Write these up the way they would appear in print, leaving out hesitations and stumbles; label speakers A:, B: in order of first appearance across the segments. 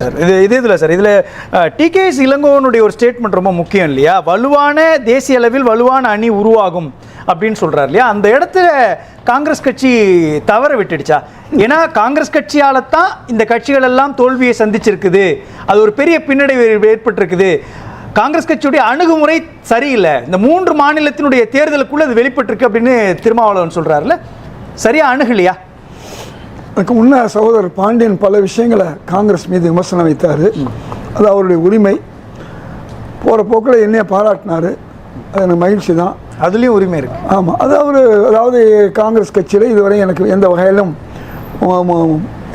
A: இதில் சார் இதில் டிகேஎஸ் இளங்கோவனுடைய ஒரு ஸ்டேட்மெண்ட் ரொம்ப முக்கியம் இல்லையா? வலுவான தேசிய அளவில் வலுவான அணி உருவாகும் அப்படின்னு சொல்கிறார் இல்லையா? அந்த இடத்துல காங்கிரஸ் கட்சி தவற விட்டுடுச்சா? ஏன்னா காங்கிரஸ் கட்சியால் தான் இந்த கட்சிகள் எல்லாம் தோல்வியை சந்திச்சிருக்குது, அது ஒரு பெரிய பின்னடைவு ஏற்பட்டிருக்குது. காங்கிரஸ் கட்சியுடைய அணுகுமுறை சரியில்லை, இந்த 3 மாநிலத்தினுடைய தேர்தலுக்குள்ள அது வெளிப்பட்டிருக்கு அப்படின்னு திருமாவளவன் சொல்கிறாருல்ல, சரியா அணுகலையா?
B: எனக்கு முன்ன சகோதரர் பாண்டியன் பல விஷயங்களை காங்கிரஸ் மீது விமர்சனம் வைத்தார். அது அவருடைய உரிமை. போகிற போக்கில் என்னைய பாராட்டினார், அது எனக்கு மகிழ்ச்சி தான்.
A: அதுலேயும் உரிமை இருக்குது.
B: ஆமாம், அது அதாவது காங்கிரஸ் கட்சியில் இதுவரை எனக்கு எந்த வகையிலும்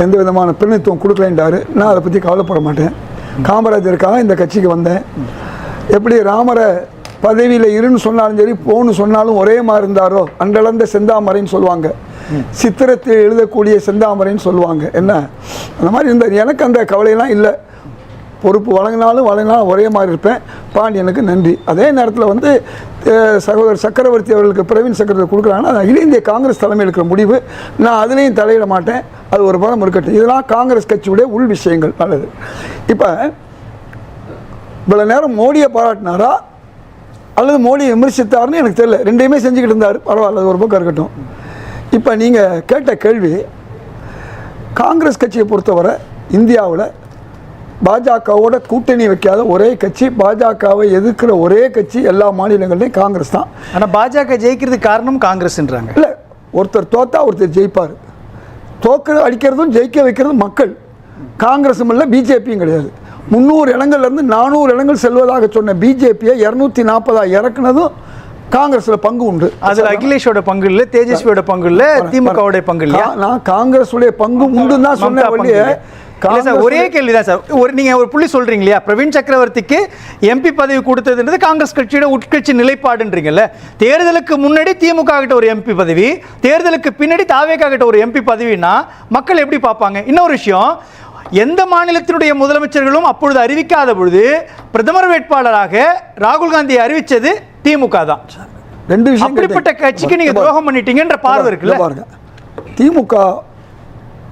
B: எந்த விதமான பிரதிநிதித்துவம் கொடுக்கலைன்றாரு. நான் அதை பற்றி கவலைப்பட மாட்டேன். காமராஜருக்காக இந்த கட்சிக்கு வந்தேன். எப்படி ராமரை பதவியில் இருன்னு சொன்னாலும் சரி, போன்னு சொன்னாலும் ஒரே மாதிரி இருந்தாரோ, அன்றளந்த செந்தாமரைன்னு சொல்லுவாங்க, சித்திரத்தில் எழுதக்கூடிய செந்தாமரைன்னு சொல்லுவாங்க. என்ன அந்த மாதிரி இருந்தார். எனக்கு அந்த கவலையெல்லாம் இல்லை. பொறுப்பு வழங்கினாலும் ஒரே மாதிரி இருப்பேன். பாண்டியனுக்கு நன்றி. அதே நேரத்தில் சகோதரர் சக்கரவர்த்தி அவர்களுக்கு பிரவீன் சக்கரவர்த்தி கொடுக்குறாங்கன்னா அகில இந்திய காங்கிரஸ் தலைமையில் இருக்கிற முடிவு. நான் அதுலேயும் தலையிட மாட்டேன். அது ஒரு படம் இருக்கட்டும். இதெல்லாம் காங்கிரஸ் கட்சியுடைய உள் விஷயங்கள். நல்லது. இப்போ இவ்வளோ நேரம் மோடியை பாராட்டினாரா அல்லது மோடியை விமர்சித்தார்னு எனக்கு தெரியல. ரெண்டையுமே செஞ்சுக்கிட்டு இருந்தார். பரவாயில்ல, ஒரு பக்கம் இருக்கட்டும். இப்போ நீங்கள் கேட்ட கேள்வி, காங்கிரஸ் கட்சியை பொறுத்தவரை இந்தியாவில் பாஜகவோட கூட்டணி வைக்காத ஒரே கட்சி, பாஜகவை எதிர்க்கிற ஒரே கட்சி எல்லா மாநிலங்கள்லையும் காங்கிரஸ் தான்.
A: ஆனால் பாஜக ஜெயிக்கிறதுக்கு காரணம் காங்கிரஸ்ன்றாங்க.
B: இல்லை, ஒருத்தர் தோத்தா ஒருத்தர் ஜெயிப்பார். தோக்கிறது அடிக்கிறதும் ஜெயிக்க வைக்கிறதும் மக்கள். காங்கிரஸும் இல்லை, பிஜேபியும் கிடையாது. 300 இடங்கள்லேருந்து 400 இடங்கள் செல்வதாக சொன்ன பிஜேபியை 240 இறக்குனதும் காங்கிரஸில் பங்கு உண்டு.
A: அதில் அகிலேஷோட பங்கு இல்லை, தேஜஸ்வியோட பங்கு இல்லை, திமுகவோட பங்கு இல்லை.
B: நான் காங்கிரஸுடைய பங்கு உண்டுன்னு தான் சொன்னேன்.
A: ஒரே கேள்விதான் சார். நீங்க ஒரு புள்ளி சொல்றீங்க இல்லையா, பிரவீன் சக்கரவர்த்திக்கு எம்பி பதவி கொடுத்ததுன்றது காங்கிரஸ் கட்சியோட உட்கட்சி நிலைப்பாடுன்றீங்கல்ல. தேர்தலுக்கு முன்னாடி திமுக கிட்ட ஒரு எம்பி பதவி, தேர்தலுக்கு பின்னாடி தாவேகா கிட்ட ஒரு எம்பி பதவினா மக்கள் எப்படி பார்ப்பாங்க? இன்னொரு விஷயம், எந்த மாநிலத்தினுடைய முதலமைச்சர்களும் அப்பொழுது அறிவிக்காத பொழுது பிரதமர் வேட்பாளராக ராகுல் காந்தியை அறிவிச்சது திமுக தான்.
B: 2 விஷயம்.
A: அப்படிப்பட்ட கட்சிக்கு நீங்க துரோகம் பண்ணிட்டீங்கன்ற பார்வை இருக்குல்ல.
B: பாருங்க, திமுக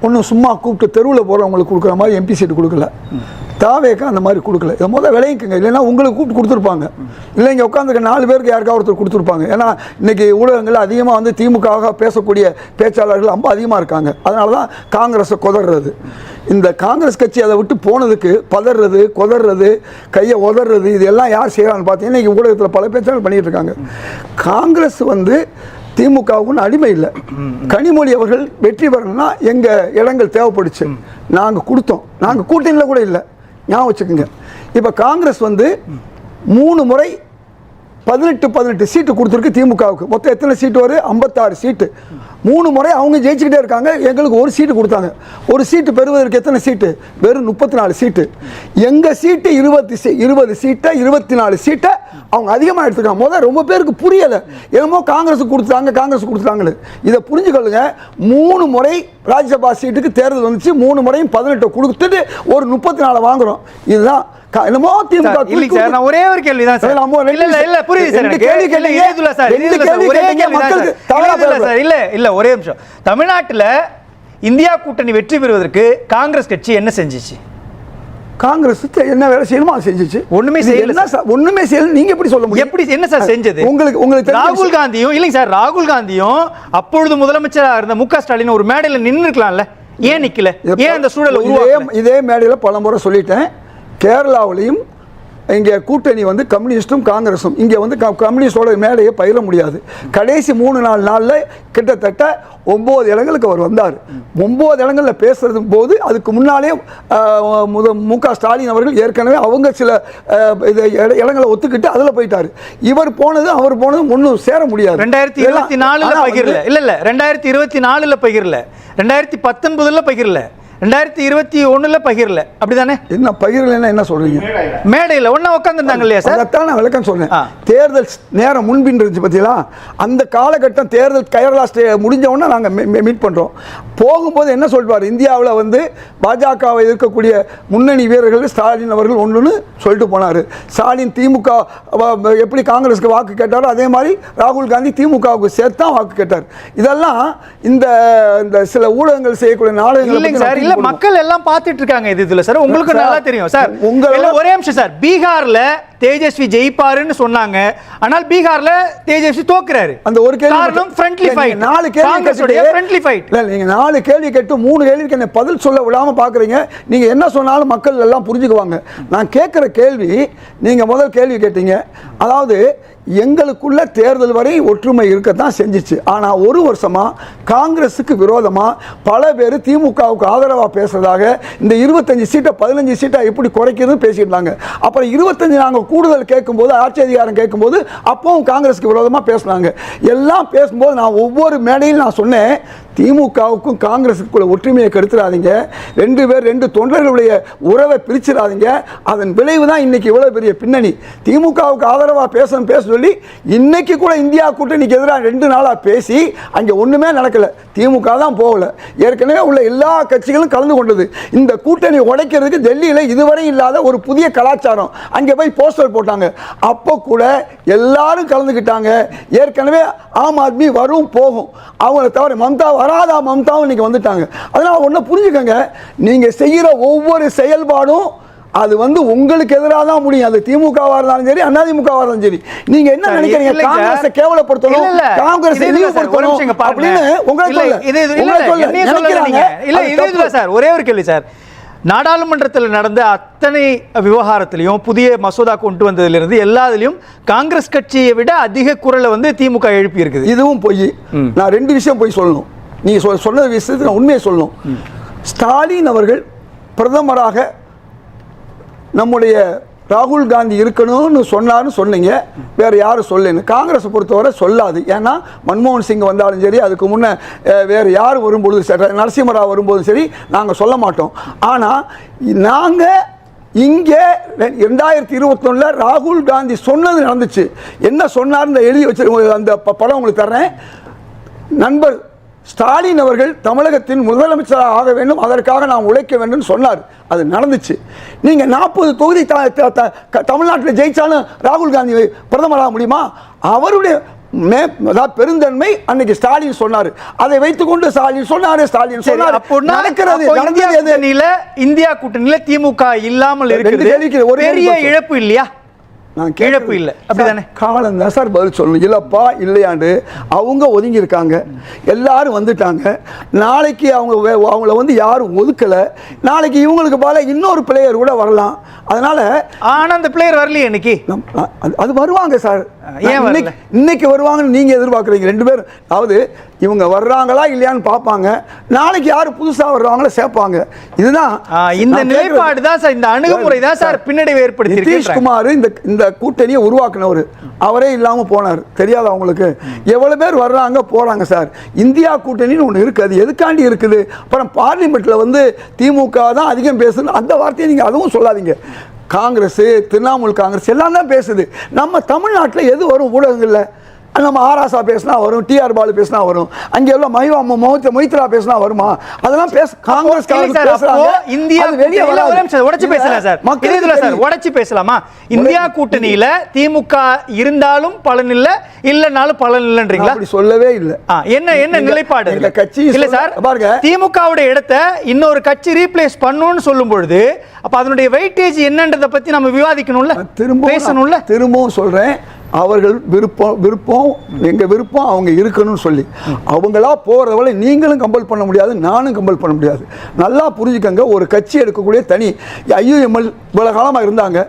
B: ஒன்றும் சும்மா கூப்பிட்டு தெருவில் போகிறவங்களுக்கு கொடுக்குற மாதிரி எம்பி சீட்டு கொடுக்கல. தாவேக்கா அந்த மாதிரி கொடுக்கல. இதை முதல் விளைவிக்குங்க. இல்லைன்னா உங்களுக்கு கூப்பிட்டு கொடுத்துருப்பாங்க. இல்லை இங்கே உட்காந்துருக்க 4 பேருக்கு யாருக்காவது ஒருத்தர் கொடுத்துருப்பாங்க. ஏன்னா இன்றைக்கி ஊடகங்கள் அதிகமாக திமுகவாக பேசக்கூடிய பேச்சாளர்கள் ரொம்ப அதிகமாக இருக்காங்க. அதனால தான் காங்கிரஸை கொதறது. இந்த காங்கிரஸ் கட்சி அதை விட்டு போனதுக்கு பதறது, கொதறது, கையை உதறது, இது எல்லாம் யார் செய்கிறான்னு பார்த்தீங்கன்னா இன்றைக்கி ஊடகத்தில் பல பேச்சாளர்கள் பண்ணிகிட்டு இருக்காங்க. காங்கிரஸ் திமுகவுக்கு அடிமை இல்லை. கனிமொழி அவர்கள் வெற்றி பெறணும்னா எங்கள் இடங்கள் தேவைப்படுச்சு, நாங்கள் கொடுத்தோம். நாங்கள் கூட்டணியில் கூட இல்லை, ஞாபகம் வச்சுக்கோங்க. இப்போ காங்கிரஸ் 3 முறை 18 சீட்டு கொடுத்துருக்கு திமுகவுக்கு. மொத்தம் எத்தனை சீட்டு வரும்? 56 சீட்டு. 3 முறை அவங்க ஜெயிச்சுக்கிட்டே இருக்காங்க. எங்களுக்கு 1 சீட்டு கொடுத்தாங்க. 1 சீட்டு பெறுவதற்கு எத்தனை சீட்டு? வெறும் 34 சீட்டு. எங்கள் சீட்டு 20 சீட்டை 24 சீட்டை அவங்க அதிகமாக எடுத்துருக்காங்க. முதல் ரொம்ப பேருக்கு புரியலை. என்னமோ காங்கிரஸ் கொடுத்துட்டாங்கன்னு. இதை புரிஞ்சுக்கொள்ளுங்க. 3 முறை ராஜ்யசபா சீட்டுக்கு தேர்தல் வந்துச்சு. 3 முறையும் 18 கொடுத்துட்டு ஒரு 34 வாங்குறோம். இதுதான் என்னமோ திமுக.
A: நான் ஒரே ஒரு கேள்வி தான் சார். இல்ல புரியுது சார். ஒரே நிமிஷம். தமிழ்நாட்டில் இந்தியா கூட்டணி வெற்றி பெறுவதற்கு காங்கிரஸ் கட்சி என்ன செஞ்சிச்சு?
B: காங்கிரஸ் என்ன வேலை செய்யணுமோ அதை செஞ்சிச்சு.
A: ஒண்ணுமே செய்யல.
B: ஒண்ணுமே செய்யல. நீங்க எப்படி சொல்ல முடியும்?
A: எப்படி என்ன சார் செஞ்சது?
B: உங்களுக்கு
A: ராகுல் காந்தியும் இல்லைங்க சார், ராகுல் காந்தியும் அப்பொழுது முதலமைச்சராக இருந்த மு.க. ஸ்டாலின் ஒரு மேடையில் நின்று இருக்கலாம்ல, ஏன் நிக்கல? ஏன் அந்த சூழல்?
B: இதே மேடையில் பல முறை சொல்லிட்டேன். கேரளாவிலையும் இங்கே கூட்டணி கம்யூனிஸ்டும் காங்கிரஸும் இங்கே கம்யூனிஸ்டோட மேடையை பயிர முடியாது. கடைசி 3-4 நாளில் கிட்டத்தட்ட 9 இடங்களுக்கு அவர் வந்தார். 9 இடங்களில் பேசுறது போது அதுக்கு முன்னாலே மு.க. ஸ்டாலின் அவர்கள் ஏற்கனவே அவங்க சில இடங்களை ஒத்துக்கிட்டு அதில் போயிட்டார். இவர் போனது அவர் போனது ஒன்றும் சேர முடியாது.
A: 2024 பகிரல. இல்ல 2024 பகிரல, 2019 பகிரல, 2021 பகிரல. அப்படிதானே?
B: என்ன பகிரலன்னா என்ன சொல்றீங்க?
A: மேடையில் ஒண்ணா உட்காந்துருந்தாங்க இல்லையா சார்?
B: அதைத்தான் நான் விளக்கம் சொன்னேன். தேர்தல் நேரம் முன்பின் இருந்துச்சு பார்த்தீங்களா? அந்த காலகட்டம் தேர்தல் கேரளா முடிஞ்ச உடனே நாங்கள் மீட் பண்ணுறோம். போகும்போது என்ன சொல்வார்? இந்தியாவில் பாஜகவை எதிர்க்கக்கூடிய முன்னணி வீரர்கள் ஸ்டாலின் அவர்கள் ஒன்றுன்னு சொல்லிட்டு போனார். ஸ்டாலின் திமுக எப்படி காங்கிரஸுக்கு வாக்கு கேட்டாரோ அதே மாதிரி ராகுல் காந்தி திமுகவுக்கு சேர்த்தான் வாக்கு கேட்டார். இதெல்லாம் இந்த சில ஊடகங்கள் செய்யக்கூடிய நாடகங்கள்
A: இல்ல மக்கள் எல்லாம் பார்த்துட்டு இருக்காங்க இதுல சார், உங்களுக்கு நல்லா தெரியும் சார். ஒரே நிமிஷம் சார், பீகார்ல தேஜஸ்வி ஜெயிப்பாருன்னு சொன்னாங்க, ஆனால் பீகார்ல தேஜஸ்வி தோக்குறாரு.
B: அந்த ஒரு கேள்வி
A: காரணம் ஃப்ரெண்ட்லி ஃபைட்.
B: 4 கேள்வி
A: ஃப்ரெண்ட்லி ஃபைட்.
B: இல்ல நீங்க 4 கேள்வி கேட்டு 3 கேள்விக்கு என்ன பதில் சொல்ல விடாம பாக்குறீங்க. நீங்க என்ன சொன்னாலும் மக்கள் எல்லாம் புரிஞ்சுக்குவாங்க. நான் கேட்கிற கேள்வி, நீங்க முதல் கேள்வி கேட்டீங்க, அதாவது எங்களுக்குள்ள தேர்தல் வரை ஒற்றுமை இருக்கத்தான் செஞ்சிச்சு. ஆனால் ஒரு வருஷமா காங்கிரஸுக்கு விரோதமாக பல பேர் திமுகவுக்கு ஆதரவாக பேசுறதாக இந்த 25 சீட்டை 15 சீட்டை எப்படி குறைக்கிறதுன்னு பேசியிருந்தாங்க. அப்புறம் 25 நாங்கள் கூடுதல் கேட்கும்போது, ஆட்சி அதிகாரம் கேட்கும்போது அப்பவும் காங்கிரஸுக்கு விரோதமாக பேசினாங்க. எல்லாம் பேசும்போது நான் ஒவ்வொரு மேடையில் நான் சொன்னேன், திமுகவுக்கும் காங்கிரஸுக்குள்ள ஒற்றுமையை கெடுத்துடாதீங்க, 2 பேர் 2 தொண்டர்களுடைய உறவை பிரிச்சிடாதீங்க. அதன் விளைவு தான் இன்னைக்கு இவ்வளவு பெரிய பின்னணி. திமுகவுக்கு ஆதரவாக பேச சொல்லி இன்னைக்கு கூட இந்தியா கூட்டணிக்கு எதிராக 2 நாளாக பேசி அங்கே ஒன்றுமே நடக்கல. திமுக தான் போகல. ஏற்கனவே உள்ள எல்லா கட்சிகளும் கலந்து கொண்டது. இந்த கூட்டணி உடைக்கிறதுக்கு டெல்லியில் இதுவரை இல்லாத ஒரு புதிய கலாச்சாரம். அங்கே போய் போஸ்டர் போட்டாங்க. அப்போ கூட எல்லாரும் கலந்துக்கிட்டாங்க. ஏற்கனவே ஆம் ஆத்மி வரும் போகும், அவங்கள தவிர மம்தா வராதா, மம்தாவும் இன்னைக்கு வந்துட்டாங்க. அதனால் ஒன்று புரிஞ்சுக்கங்க, நீங்கள் செய்கிற ஒவ்வொரு செயல்பாடும் அது உங்களுக்கு எதிராக தான் முடியும். அது திமுகவா இருந்தாலும் சரி, அதிமுகவா இருந்தாலும் சரி. நீங்க என்ன நினைக்கிறீங்க? காங்கிரஸை கேவலப்படுத்தணும், காங்கிரஸை இழிவுபடுத்தணும் அப்படின்னு
A: சார். ஒரே ஒரு கேள்வி சார், நாடாளுமன்றத்தில் நடந்த அத்தனை விவகாரத்திலையும் புதிய மசோதா கொண்டு வந்ததிலிருந்து எல்லாத்திலையும் காங்கிரஸ் கட்சியை விட அதிக குரலை திமுக எழுப்பி இருக்குது.
B: இதுவும் பொய். நான் 2 விஷயம் போய் சொல்லணும். நீங்க சொன்ன விஷயத்துக்கு நான் உண்மையை சொல்லணும். ஸ்டாலின் அவர்கள் பிரதமராக நம்முடைய ராகுல் காந்தி இருக்கணும்னு சொன்னார்னு சொன்னீங்க, வேறு யாரும் சொல்லுங்க. காங்கிரஸை பொறுத்தவரை சொல்லாது. ஏன்னா மன்மோகன் சிங் வந்தாலும் சரி, அதுக்கு முன்னே வேறு யார் வரும்பொழுது சரி, நரசிம்மராவ் வரும்போது சரி, நாங்கள் சொல்ல மாட்டோம். ஆனால் நாங்கள் இங்கே 2021 ராகுல் காந்தி சொன்னது நடந்துச்சு. என்ன சொன்னார் எழுதி வச்சு அந்த படம் உங்களுக்கு தர்றேன். நண்பர் ஸ்டாலின் அவர்கள் தமிழகத்தின் முதலமைச்சராக ஆக வேண்டும், அதற்காக நாம் உழைக்க வேண்டும் சொன்னார். அது நடந்துச்சு. நீங்க 40 தொகுதி தமிழ்நாட்டில் ஜெயிச்சாலும் ராகுல் காந்தி பிரதமராக முடியுமா? அவருடைய பெருந்தன்மை அன்னைக்கு ஸ்டாலின் சொன்னார். அதை வைத்துக்கொண்டு ஸ்டாலின் சொன்னாரு, ஸ்டாலின் சொன்னார்.
A: இந்தியா கூட்டணியில திமுக இல்லாமல் இருக்கிறது ஒரு பெரிய இழப்பு இல்லையா?
B: நான் கேட்பு இல்லை அப்படிதானே? காலம் தான் சார் பதில் சொல்லணும். இல்லப்பா இல்லையாண்டு அவங்க ஒதுங்கி இருக்காங்க, எல்லாரும் வந்துட்டாங்க. நாளைக்கு அவங்கள யாரும் ஒதுக்கல. நாளைக்கு இவங்களுக்கு போல இன்னொரு பிளேயர் கூட வரலாம். அதனால
A: ஆனா அந்த பிளேயர் வரலையே இன்னைக்கு.
B: அது வருவாங்க சார். இன்னைக்கு வருவாங்கன்னு நீங்க எதிர்பார்க்குறீங்க 2 பேரும். அதாவது இவங்க வர்றாங்களா இல்லையான்னு பார்ப்பாங்க. நாளைக்கு யாரு புதுசா வர்றாங்களோ சேர்ப்பாங்க. இதுதான்
A: இந்த நிலைப்பாடு தான் சார், இந்த அணுகுமுறை தான் சார் பின்னடைவை ஏற்படுத்தி.
B: நிதிஷ்குமார் இந்த கூட்டணியை உருவாக்குனவர், அவரே இல்லாம போனார். தெரியாது அவங்களுக்கு எவ்வளவு பேர் வர்றாங்க போறாங்க சார். இந்தியா கூட்டணின்னு ஒன்று இருக்கு. அது எதுக்காண்டி இருக்குது? அப்புறம் பார்லிமெண்ட்ல திமுக தான் அதிகம் பேசுது. அந்த வார்த்தையை நீங்க அதுவும் சொல்லாதீங்க. காங்கிரஸ், திரிணாமுல் காங்கிரஸ் எல்லாம் தான் பேசுது. நம்ம தமிழ்நாட்டில் எது வரும் ஊடகங்களில்? நம்ம ஆராசா பேசினா வரும், டிஆர் பாலு பேசினா வரும், அங்கே உள்ள மொய்த்ரா பேசினா வருமா? அதெல்லாம் காங்கிரஸ்
A: உடைச்சு பேசலாமா? இந்தியா கூட்டணியில திமுக இருந்தாலும் பலன் இல்ல, இல்லனாலும் பலன் இல்லன்றீங்களா?
B: அப்படி சொல்லவே இல்லை.
A: என்ன நிலைப்பாடு
B: கட்சி
A: இல்ல சார்? பாருங்க, திமுகவுடைய இடத்தை இன்னொரு கட்சி ரீப்ளேஸ் பண்ணணும்னு சொல்லும் பொழுது அப்ப அதனுடைய வெயிட்டேஜ் என்னன்றதை பத்தி நம்ம விவாதிக்கணும்ல, பேசணும்ல.
B: திரும்பவும் சொல்றேன், அவர்கள் விருப்பம் எங்க விருப்பம் அவங்க இருக்கணும்னு சொல்லி அவங்களா போறவளை நீங்களும் கம்பல் பண்ண முடியாது, நானும் கம்பல் பண்ண முடியாது. நல்லா புரிஞ்சுக்கங்க. ஒரு கட்சி எடுக்கக்கூடிய தனி IUML இவ்வளவு காலமா இருந்தாங்க.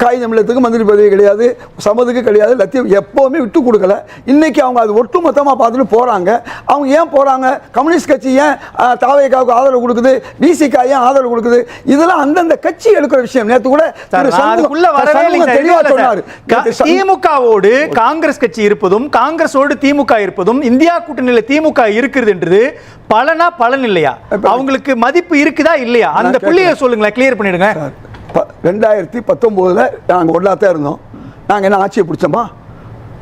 B: காகிதம் இல்லத்துக்கு மந்திரி பதவி கிடையாது, சமதுக்கு கிடையாது, லத்தியம் எப்போவுமே விட்டு கொடுக்கல. இன்னைக்கு அவங்க அது ஒட்டுமொத்தமாக பார்த்துட்டு போகிறாங்க. அவங்க ஏன் போகிறாங்க? கம்யூனிஸ்ட் கட்சி ஏன் தாவேகாவுக்கு ஆதரவு கொடுக்குது, பிசிகா ஏன் ஆதரவு கொடுக்குது? இதெல்லாம் அந்தந்த கட்சி எடுக்கிற விஷயம். நேற்று கூட
A: தெளிவாக சொன்னார். திமுகவோடு காங்கிரஸ் கட்சி இருப்பதும் காங்கிரஸோடு திமுக இருப்பதும் இந்தியா கூட்டணியில் திமுக இருக்கிறது என்றது பலனா பலன் இல்லையா? அவங்களுக்கு மதிப்பு இருக்குதா இல்லையா? அந்த புள்ளியை சொல்லுங்களேன், கிளியர் பண்ணிடுங்க.
B: 2019 நாங்கள் ஒன்றா தான் இருந்தோம். நாங்கள் என்ன ஆட்சியை பிடிச்சோமா?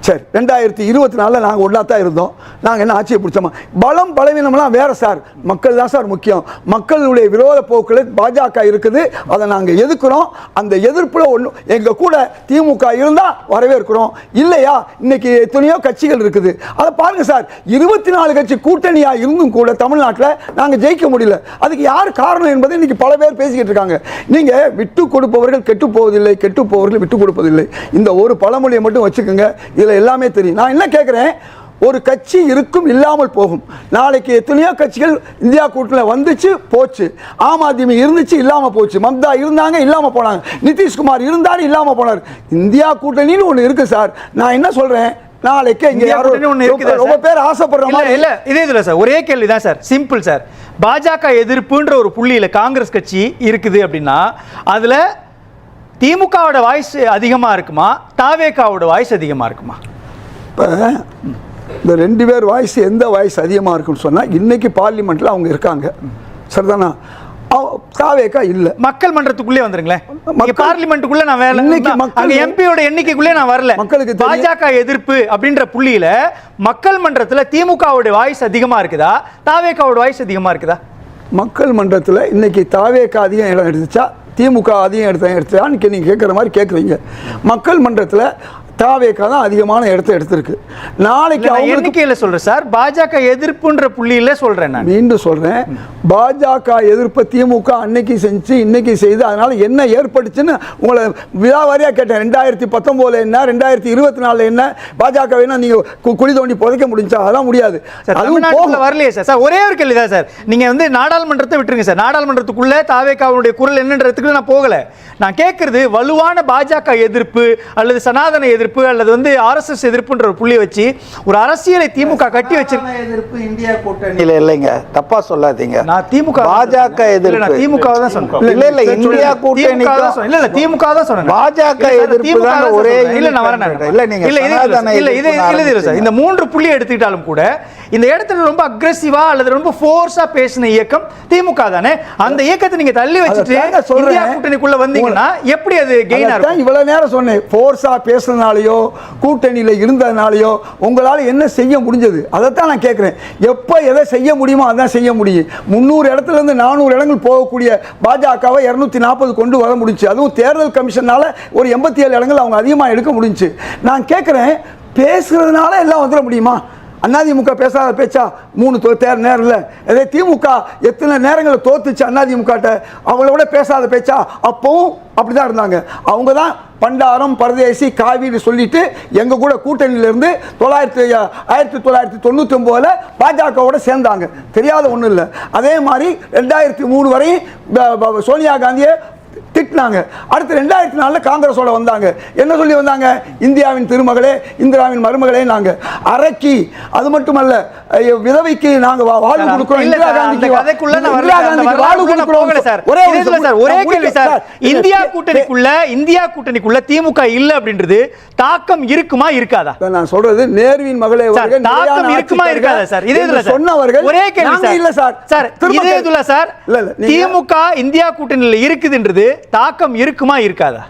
B: சரி 2024 நாங்கள் ஒன்றா தான் இருந்தோம். நாங்கள் என்ன ஆட்சியை பிடிச்சோமா? பலம் பலவீனம்லாம் வேற சார். மக்கள் தான் சார் முக்கியம். மக்களுடைய விரோத போக்குகள் பாஜக இருக்குது, அதை நாங்கள் எதிர்க்கிறோம். அந்த எதிர்ப்பில் ஒன்று எங்கள் கூட திமுக இருந்தால் வரவேற்கிறோம். இல்லையா இன்னைக்கு எத்தனையோ கட்சிகள் இருக்குது, அதை பாருங்க சார். 24 கட்சி கூட்டணியாக இருந்தும் கூட தமிழ்நாட்டில் நாங்கள் ஜெயிக்க முடியல. அதுக்கு யார் காரணம் என்பதை இன்னைக்கு பல பேர் பேசிக்கிட்டு இருக்காங்க. நீங்கள் விட்டு கொடுப்பவர்கள் கெட்டு போவதில்லை, கெட்டு போவர்கள் விட்டு கொடுப்பதில்லை. இந்த ஒரு பழமொழியை மட்டும் வச்சுக்கோங்க, இதில் எல்லாமே தெரியும். நான் என்ன கேட்குறேன், ஒரு கட்சி இருக்கும் இல்லாமல் போகும். நாளைக்கு எத்தனையோ கட்சிகள் இந்தியா கூட்டணியில் வந்துச்சு போச்சு. ஆம் ஆத்மி இருந்துச்சு இல்லாமல் போச்சு. மம்தா இருந்தாங்க இல்லாமல் போனாங்க. நிதிஷ்குமார் இருந்தாரு இல்லாமல் போனார். இந்தியா கூட்டணின்னு ஒன்று இருக்கு சார். நான் என்ன சொல்றேன், நாளைக்கு இங்க ரொம்ப பேர் ஆசைப்படுற மாதிரி
A: இல்ல இதே இதுல சார் ஒரே கேள்விதான் சார், சிம்பிள் சார். பாஜக எதிர்ப்புன்ற ஒரு புள்ளியில காங்கிரஸ் கட்சி இருக்குது அப்படின்னா அதுல திமுகவோட வாய்ஸ் அதிகமா இருக்குமா, தாவேகாவோட வாய்ஸ் அதிகமா இருக்குமா?
B: இப்போ இந்த 2 பேர் வாய்ஸ் எந்த வாய்ஸ் அதிகமாக இருக்குன்னு சொன்னால், இன்னைக்கு பார்லிமெண்ட்டில் அவங்க இருக்காங்க சரிதானா? தாவேகா இல்லை.
A: மக்கள் மன்றத்துக்குள்ளே வந்துருங்களேன். பார்லிமெண்ட்டுக்குள்ள நான் வேலை,
B: இன்னைக்கு மக்கள்
A: எம்பியோட எண்ணிக்கைக்குள்ளே நான் வரல.
B: மக்களுக்கு
A: பாஜக எதிர்ப்பு அப்படின்ற புள்ளியில மக்கள் மன்றத்தில் திமுகவோட வாய்ஸ் அதிகமா இருக்குதா, தாவேகாவோட வாய்ஸ் அதிகமா இருக்குதா?
B: மக்கள் மன்றத்தில் இன்னைக்கு தாவேகா அதிகம் இடம் எடுத்துச்சா, திமுக அதிகம் எடுத்தான்னு நீங்கள் கேட்குற மாதிரி கேட்குறீங்க. மக்கள் மன்றத்தில் தாவேகா தான் அதிகமான இடத்தை எடுத்திருக்கு. நாளைக்கு அவங்க
A: எண்ணிக்கையில் சொல்றேன் சார், பாஜக எதிர்ப்புன்ற புள்ளியில சொல்றேன். நான் மீண்டும்
B: சொல்றேன், பாஜக எதிர்ப்பு திமுக அன்னைக்கு செஞ்சு இன்னைக்கு செய்து அதனால என்ன ஏற்பட்டுச்சுன்னு உங்களை விழாவாரியா கேட்டேன். 2019 என்ன, 2024 என்ன, பாஜக வேணா நீங்க குழி தோண்டி புதைக்க முடிஞ்சா? அதெல்லாம் முடியாது.
A: தமிழ்நாட்டுல வரலையே சார். சார் ஒரே ஒரு கேள்விதான் சார், நீங்க வந்து நாடாளுமன்றத்தை விட்டுருங்க சார். நாடாளுமன்றத்துக்குள்ள தாவேகாவுடைய குரல் என்னன்றதுக்கு நான் போகல. நான் கேட்கறது வலுவான பாஜக எதிர்ப்பு அல்லது சனாதன எதிர்ப்பு அல்லது வந்து ஆர்எஸ்எஸ் எதிர்ப்புன்ற ஒரு புள்ளி வச்சு ஒரு அரசியலை திமுக கட்டி வச்சிருக்க
C: எதிர்ப்பு இந்தியா கூட்டணியில இல்லைங்க, தப்பா சொல்லாதீங்க.
A: நான் திமுக
C: பாஜக எதிர்ப்பு,
A: நான் திமுக தான் சொன்னேன்.
C: இல்ல இந்தியா கூட்டணி
A: இல்ல திமுக தான் சொன்னேன்.
C: பாஜக எதிர்ப்பு தான் ஒரே.
A: இல்ல நான் வரேன்.
C: இல்ல நீங்க
A: இல்ல இது சார், இந்த 3 புள்ளி எடுத்துக்கிட்டாலும் கூட இந்த இடத்துல ரொம்ப அக்ரெசிவா அல்லது ரொம்ப ஃபோர்ஸா பேசின இயக்கம் திமுக தானே. அந்த இயக்கத்தை நீங்க தள்ளி வச்சுட்டு இந்தியா கூட்டணிக்குள்ள வந்தீங்கன்னா எப்படி அது கெயின் ஆகும்?
B: இவ்வளவு நேரம் சொன்னேன், ஃபோர்ஸா பேசுறதுனாலயோ கூட்டணியில இருந்ததுனாலயோ உங்களால என்ன செய்ய முடிஞ்சது? அதைத்தான் நான் கேட்கிறேன். எப்போ எதை செய்ய முடியுமோ அதான் செய்ய முடியும். 300 இடத்துல இருந்து 400 இடங்கள் போகக்கூடிய பாஜகவை 240 கொண்டு வர முடிஞ்சு. அதுவும் தேர்தல் கமிஷனால ஒரு 87 இடங்கள் அவங்க அதிகமாக எடுக்க முடிஞ்சு. நான் கேட்கிறேன், பேசுறதுனால எல்லாம் வந்துட முடியுமா? அதிமுக பேசாத பேச்சா 3 நேரம் இல்லை. அதே திமுக எத்தனை நேரங்களில் தோத்துச்சு அதிமுக, அவங்களோட பேசாத பேச்சா? அப்பவும் அப்படிதான் இருந்தாங்க. அவங்க தான் பண்டாரம் பரதேசி காவிரி சொல்லிட்டு எங்க கூட கூட்டணியிலிருந்து 1999 பாஜகவோட சேர்ந்தாங்க. தெரியாத ஒன்றும் இல்லை. அதே மாதிரி 2003 வரையும் சோனியா காந்தியை திட்டினாங்க. அடுத்து 2004 காங்கிரஸோட வந்தாங்க. என்ன சொல்லி வந்தாங்க? இந்தியாவின் திருமகளே, இந்திராவின் மருமகளே. நாங்க அரக்கி, அது மட்டுமல்ல விதவைக்கு நாங்க வாழ்வு கொடுக்கிறோம். இந்திரா காந்திக்கு வாழ்வு கொடுக்கிறோம்.
A: ஒரே கேள்வி சார், இந்தியா கூட்டணிக்குள்ள திமுக இல்ல அப்படின்றது தாக்கம் இருக்குமா இருக்காதா?
B: நான் சொல்றது நேருவின் மகளே
A: தாக்கம் இருக்குமா இருக்காதா சார்? இதே இதுல
B: சொன்னவர்கள்
A: ஒரே கேள்வி சார்.
B: இல்ல சார்,
A: சார் இதே இதுல சார் திமுக இந்தியா கூட்டணியில் இருக்குதுன்றது தாக்கம் இருக்குமா இருக்காதா?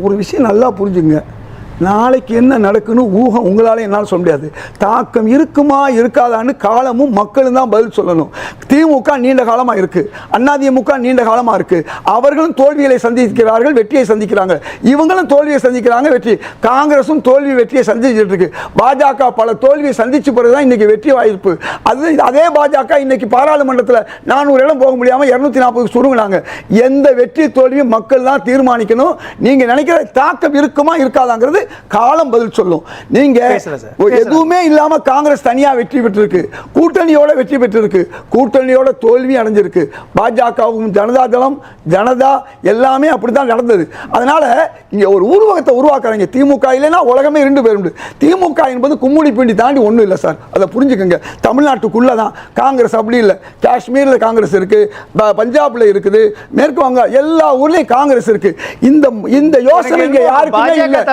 B: ஒரு விஷயம் நல்லா புரிஞ்சுங்க, நாளைக்கு என்ன நடக்குன்னு ஊகம் உங்களால் என்னால் சொல்ல முடியாது. தாக்கம் இருக்குமா இருக்காதான்னு காலமும் மக்களும் தான் பதில் சொல்லணும். திமுக நீண்ட காலமாக இருக்கு, அதிமுக நீண்ட காலமாக இருக்கு. அவர்களும் தோல்விகளை சந்திக்கிறார்கள், வெற்றியை சந்திக்கிறாங்க. இவங்களும் தோல்வியை சந்திக்கிறாங்க, வெற்றி. காங்கிரசும் தோல்வி வெற்றியை சந்திச்சுட்டு இருக்கு. பாஜக பல தோல்வியை சந்திச்சு பிறகுதான் இன்னைக்கு வெற்றி வாய்ப்பு. அதே பாஜக இன்னைக்கு பாராளுமன்றத்தில் 400 இடம் போக முடியாமல் 240 சுருங்கினாங்க. எந்த வெற்றி தோல்வியும் மக்கள் தான் தீர்மானிக்கணும். நீங்க நினைக்கிற தாக்கம் இருக்குமா இருக்காதாங்கிறது காலம் பதில் சொல்லும். நீங்க எதுவுமே இல்லாம காங்கிரஸ் தனியா வெற்றி பெற்றிருக்கு, கூட்டணியோட வெற்றி பெற்றிருக்கு, கூட்டணியோட தோல்வி அடைஞ்சிருக்கு. பாஜகவும் ஜனதாதளம் ஜனதா எல்லாமே அப்படித்தான் நடந்தது. அதனால இங்க ஒரு உருவகத்தை உருவாக்குறாங்க. திமுக இல்லைன்னா உலகமே 2 பேரும். திமுக என்பது கும்முடி பிண்டி தாண்டி ஒன்றும் இல்லை சார், அதை புரிஞ்சுக்கங்க. தமிழ்நாட்டுக்குள்ள தான் காங்கிரஸ் அப்படி இல்லை. காஷ்மீர்ல காங்கிரஸ் இருக்கு, பஞ்சாப்ல இருக்குது, மேற்கு வங்க எல்லா ஊர்லயும் காங்கிரஸ் இருக்கு. இந்த யோசனை இங்க யாருக்குமே இல்லை.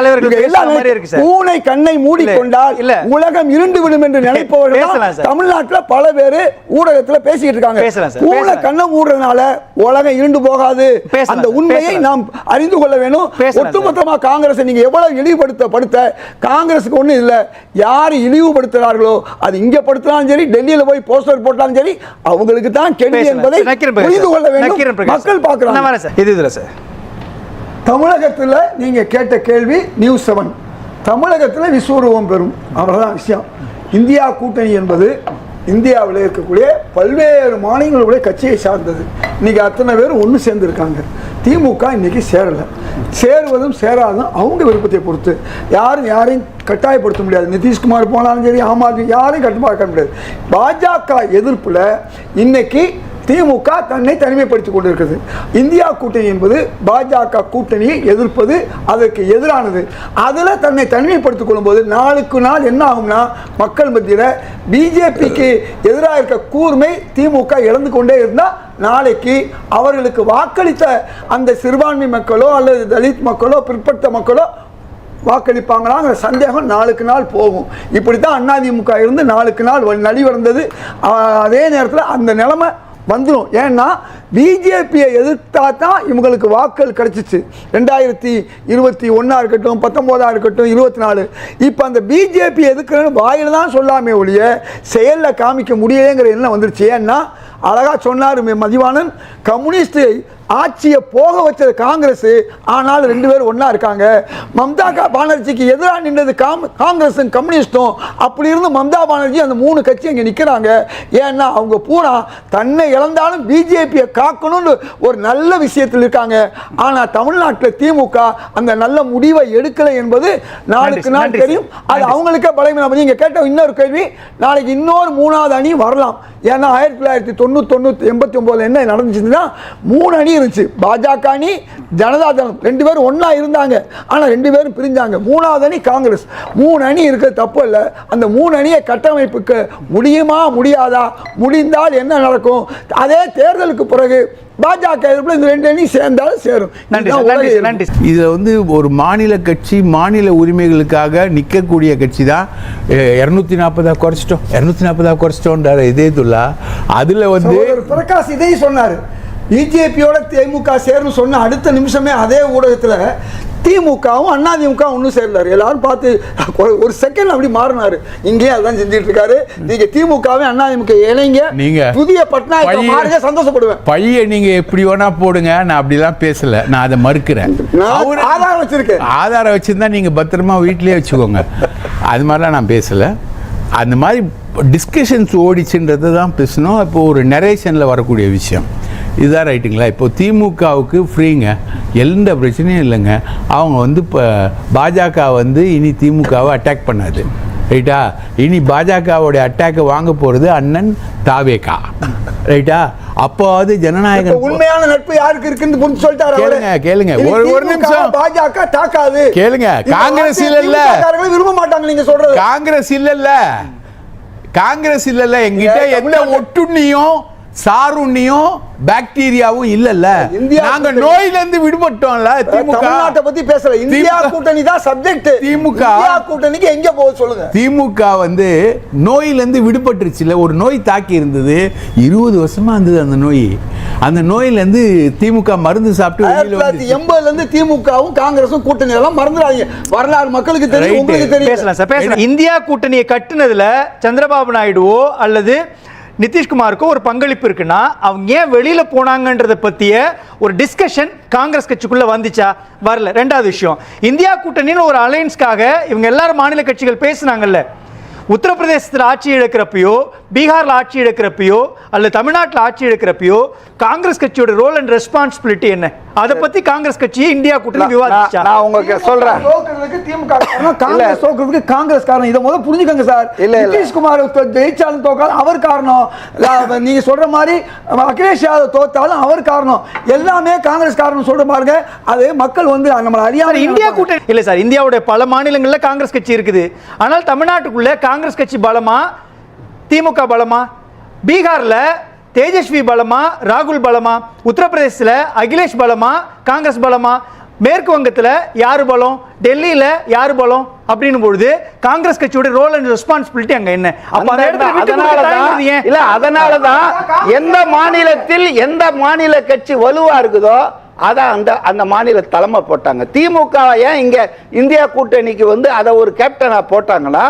B: எல்லாம்
A: மாதிரி இருக்கு சார்.
B: பூனை கண்ணை மூடிக்கொண்டால்
A: இல்ல.
B: உலகம் இருண்டு விடும் என்று நினைப்பவர்கள்
A: பேசலாம் சார்.
B: தமிழ்நாட்டுல பல பேர் ஊடகத்துல பேசிட்டு இருக்காங்க.
A: பேசலாம் சார்,
B: பூனை
A: பேசலாம்.
B: கண்ணை மூடுறதுனால உலகம் இருண்டு போகாது.
A: பேசலாம்
B: அந்த
A: சார்,
B: உண்மையை
A: பேசலாம்.
B: நாம் அறிந்து கொள்ள வேணும்.
A: பேசலாம் சார்.
B: ஒட்டுமொத்தமா காங்கிரஸ் நீங்க எவ்வளவு இழிவுபடுத்த காங்கிரஸுக்கு ஒண்ணு இல்ல. யார் இழிவுபடுத்துறார்களோ அது இங்க படுத்தினாலும் சரி, டெல்லியில போய் போஸ்டர் போட்டாலும் சரி, அவங்களுக்கு தான் கெடுதி என்பதை புரிந்து கொள்ள வேண்டும். மக்கள் பார்க்கிறாங்க.
A: இதுல சார்
B: தமிழகத்தில் நீங்க கேட்ட கேள்வி நியூஸ் 7. தமிழகத்தில் விஸ்வரூபம் பெறும், அவ்வளவுதான் விஷயம். இந்தியா கூட்டணி என்பது இந்தியாவில் இருக்கக்கூடிய பல்வேறு மாநிலங்களுடைய கட்சியை சார்ந்தது. இன்னைக்கு அத்தனை பேர் ஒன்று சேர்ந்துருக்காங்க. திமுக இன்னைக்கு சேரலை. சேருவதும் சேராதும் அவங்க விருப்பத்தை பொறுத்து. யாரையும் கட்டாயப்படுத்த முடியாது. நிதிஷ்குமார் போனாலும் சரி, ஆம் ஆத்மி யாரையும் கட்டுப்பாடு முடியாது. பாஜக எதிர்ப்புல இன்னைக்கு திமுக தன்னை தனிமைப்படுத்திக் கொண்டிருக்கிறது. இந்தியா கூட்டணி என்பது பாஜக கூட்டணியை எதிர்ப்பது, அதற்கு எதிரானது. அதில் தன்னை தனிமைப்படுத்திக் கொள்ளும்போது நாளுக்கு நாள் என்ன ஆகும்னா, மக்கள் மத்தியில் பிஜேபிக்கு எதிராக இருக்க கூர்மை திமுக இழந்து கொண்டே இருந்தால் நாளைக்கு அவர்களுக்கு வாக்களித்த அந்த சிறுபான்மை மக்களோ அல்லது தலித் மக்களோ பிற்பட்ட மக்களோ வாக்களிப்பாங்களாங்கிற சந்தேகம் நாளுக்கு நாள் போகும். இப்படி தான் அதிமுக இருந்து நாளுக்கு நாள் நலிவடைந்தது. அதே நேரத்தில் அந்த நிலைமை வந்துடும். ஏன்னா பிஜேபியை எதிர்த்தா தான் இவங்களுக்கு வாக்கள் கிடைச்சிச்சு. 2021 இருக்கட்டும், 19 இருக்கட்டும், 24. இப்போ அந்த பிஜேபி எதிர்க்கிறன்னு வாயில தான் சொல்லாமே ஒழிய செயலில் காமிக்க முடியலைங்கிற எண்ணம் வந்துருச்சு. ஏன்னா அழகா சொன்னார் மதிவாணன், கம்யூனிஸ்ட் ஆட்சியை போக வச்சது காங்கிரஸ், ஆனால் 2 பேரும் ஒன்னா இருக்காங்க. மம்தா பானர்ஜிக்கு எதிராக நின்றது காங்கிரஸும் கம்யூனிஸ்டும். அப்படி இருந்து மம்தா பானர்ஜி அந்த 3 கட்சி இங்கே நிற்கிறாங்க. ஏன்னா அவங்க பூரா தன்னை இழந்தாலும் பிஜேபியை காக்கணும்னு ஒரு நல்ல விஷயத்தில் இருக்காங்க. ஆனால் தமிழ்நாட்டில் திமுக அந்த நல்ல முடிவை எடுக்கலை என்பது நாளுக்கு நாள் தெரியும். அது அவங்களுக்கே பலவீனம். நீங்க கேட்ட இன்னொரு கேள்வி, நாளைக்கு இன்னொரு 3வது அணி வரலாம். ஏன்னா 1989 89 என்ன நடந்துச்சுன்னா 3 அணி இருந்துச்சு. பாஜக அணி, ஜனதா தளம் 2 பேரும் ஒன்னா இருந்தாங்க. ஆனால் 2 பேரும் பிரிஞ்சாங்க. 3வது அணி காங்கிரஸ். 3 அணி இருக்கிறது தப்பு இல்லை. அந்த 3 அணியை கட்டமைப்புக்கு முடியுமா முடியாதா, முடிந்தால் என்ன நடக்கும், அதே தேர்தலுக்கு பிறகு பாஜக இந்த 2 அணி சேர்ந்தாலும் சேரும்.
D: இதில் வந்து ஒரு மாநில கட்சி மாநில உரிமைகளுக்காக நிற்கக்கூடிய கட்சி தான் 240 குறைச்சிட்டோம் 240 குறைச்சிட்டோன்றார் இதயத்துல்லா. அதில் வந்து
B: பிரகாஷ் இதையும் சொன்னார். பிஜேபியோட திமுக சேரும் சொன்ன அடுத்த நிமிஷமே அதே ஊடகத்தில் திமுகவும் அதிமுக ஒன்றும் சேர்ந்தார். எல்லாரும் பார்த்து ஒரு செகண்ட் அப்படி மாறினாரு. இங்கேயும் அதான் செஞ்சுட்டு இருக்காரு. நீங்க திமுகவே அதிமுக இணைங்க, நீங்க புதிய பட்நாயக்க மாறுங்க, சந்தோஷப்படுவேன்.
D: பைய நீங்க எப்படி வேணா போடுங்க, நான் அப்படிலாம் பேசல, நான் அதை மறுக்கிறேன்.
B: ஆதாரம் வச்சிருக்கேன்.
D: ஆதாரம் வச்சிருந்தா நீங்க பத்திரமா வீட்லயே வச்சுக்கோங்க. அது மாதிரிலாம் நான் பேசல. அந்த மாதிரி டிஸ்கஷன்ஸ் ஓடிச்சுன்றது தான் பேசணும். இப்போ ஒரு நரேஷனில் வரக்கூடிய விஷயம் இதுதான் ரைட்டுங்களா. இப்போ திமுகவுக்கு ஃப்ரீங்க, எந்த பிரச்சனையும் இல்லைங்க. அவங்க வந்து இப்போ பாஜக வந்து இனி திமுகவை அட்டாக் பண்ணாது, ரைட்டா. இனி பாஜகவுடைய அட்டாக்கை வாங்க போகிறது அண்ணன் தாவேகா, ரைட்டா. அப்போது ஜனநாயகம்
B: உண்மையான நட்பு யாருக்கு இருக்குன்னு புரிஞ்சு சொல்லிட்டாரு.
D: கேளுங்க ஒரு நிமிஷம்.
B: பாஜக தாக்காது
D: கேளுங்க. காங்கிரஸ் இல்ல
B: விரும்ப மாட்டாங்க நீங்க சொல்றது.
D: காங்கிரஸ் இல்ல எங்கிட்ட எந்த ஒட்டுண்ணியும் சாருண்ணியும் பாக்டீரியாவும் இல்லல்ல. நாங்க நோயில இருந்து விடுபட்டோம்ல.
B: தமிழ்நாட்டை பத்தி பேசல. இந்தியா கூட்டணி தான் சப்ஜெக்ட்.
D: திமுக
B: கூட்டணிக்கு எங்க போகுது சொல்லுங்க.
D: திமுக வந்து நோயில இருந்து விடுபட்டுருச்சுல. ஒரு நோய் தாக்கி இருந்தது, 20 வருஷமா இருந்தது அந்த நோய். அந்த நோயில இருந்து திமுக மருந்து சாப்பிட்டு
B: 1980ல இருந்து திமுகவும் காங்கிரஸும் கூட்டணி எல்லாம் மறந்துடாதீங்க. வரலாறு மக்களுக்கு தெரியும், உங்களுக்கு தெரியும்.
A: பேசலாம் சார், பேசலாம். இந்தியா கூட்டணியை கட்டுனதுல சந்திரபாபு நாயுடுவோ அல்லது நிதிஷ்குமாருக்கோ ஒரு பங்களிப்பு இருக்குன்னா அவங்க ஏன் வெளியில போனாங்கன்றதை பத்திய ஒரு டிஸ்கஷன் காங்கிரஸ் கட்சிக்குள்ள வந்துச்சா? வரல. 2வது விஷயம், இந்தியா கூட்டணின்னு ஒரு அலையன்ஸ்க்காக இவங்க எல்லாரும் மாநில கட்சிகள் பேசினாங்கல்ல. உத்தரப்பிரதேசத்தில் ஆட்சி இழக்கிறப்பையோ, பீகாரில் ஆட்சி இழக்கிறப்பையோ அல்லது தமிழ்நாட்டில் ஆட்சி இழக்கிறப்பையோ காங்கிரஸ் கட்சியோட ரோல் அண்ட் ரெஸ்பான்சிபிலிட்டி என்ன? அதை பத்தி காங்கிரஸ் கட்சியை இந்தியா கூட்டணி விவாதிச்சா?
C: நான் உங்களுக்கு சொல்றேன்.
B: திமுக காங்கிரஸ் தோக்கிறதுக்கு காங்கிரஸ் காரணம். இதை முதல்ல புரிஞ்சுக்கங்க சார். நிதிஷ்குமார் ஜெயிச்சாலும் தோக்காலும் அவர் காரணம். நீங்க சொல்ற மாதிரி அகிலேஷ் யாதவ் தோத்தாலும் அவர் காரணம். எல்லாமே காங்கிரஸ் காரணம் சொல்ற பாருங்க. அது மக்கள் வந்து நம்ம அறியாம
A: இந்தியா கூட்டணி இல்ல சார். இந்தியாவுடைய பல மாநிலங்கள்ல காங்கிரஸ் கட்சி இருக்குது. ஆனால் தமிழ்நாட்டுக்குள்ள காங்கிரஸ் கட்சி பலமா, திமுக பலமா? பீகார்ல தேஜஸ்வி பலமா, ராகுல் பலமா? உத்தரப்பிரதேசத்தில் அகிலேஷ் பலமா, காங்கிரஸ் பலமா? மேற்கு வங்கத்துல யாரு பலம், டெல்லியில யாரு பலம் அப்படின்னு பொழுது காங்கிரஸ் கட்சியோட ரோல் அண்ட் ரெஸ்பான்சிபிலிட்டி அங்க என்ன? அப்ப அந்த இடத்துல விட்டு கொடுக்க தயங்குறது ஏன்?
C: இல்ல அதனாலதான் எந்த மாநிலத்தில் எந்த மாநில கட்சி வலுவா இருக்குதோ அதான் அந்த மாநில தலைமை போட்டாங்க. திமுக ஏன் இங்க இந்தியா கூட்டணிக்கு வந்து அதை ஒரு கேப்டனா போட்டாங்கன்னா,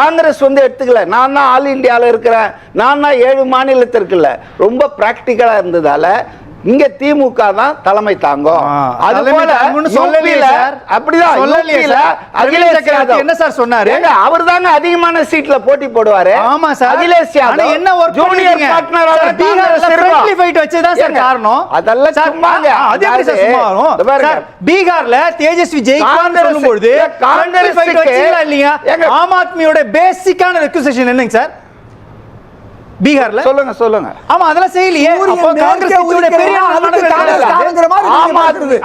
C: காங்கிரஸ் வந்து எடுத்துக்கல. நான் தான் ஆல் இந்தியாவில் இருக்கிறேன், நான் தான் 7 மாநிலத்திற்கு இல்ல, ரொம்ப பிராக்டிக்கலா இருந்ததால இங்க திமுக தான் தலைமை தாங்கும். அது போல அப்படிதான் அகிலேஷ் யாதவ்
A: என்ன சார் சொன்னாரு?
C: அவர் தாங்க அதிகமான சீட்ல போட்டி போடுவாரு.
A: ஆமா சார்,
C: அகிலேஷ் யாதவ்
A: என்ன ஒரு
C: ஜூனியர் பார்ட்னரா
A: ஃப்ரெண்ட்லி ஃபைட் வச்சதா சார் காரணம்.
C: அதெல்லாம் சும்மாங்க.
A: அது எப்படி சார் சும்மா வரும்? சார் பீகார்ல தேஜஸ்வி ஜெயிப்பான்னு சொல்லும்போது ஃப்ரெண்ட்லி ஃபைட் வச்சீங்களா இல்லையா? ஆம் ஆத்மியோட பேசிக்கான ரெக்வெஸ்டேஷன் என்னங்க சார் பீகார்ல?
C: சொல்லுங்க.
A: ஆமா அதெல்லாம் செய்யலையே. அப்போ காங்கிரஸ் கட்சியோட பெரிய
B: ஆம் ஆத்மி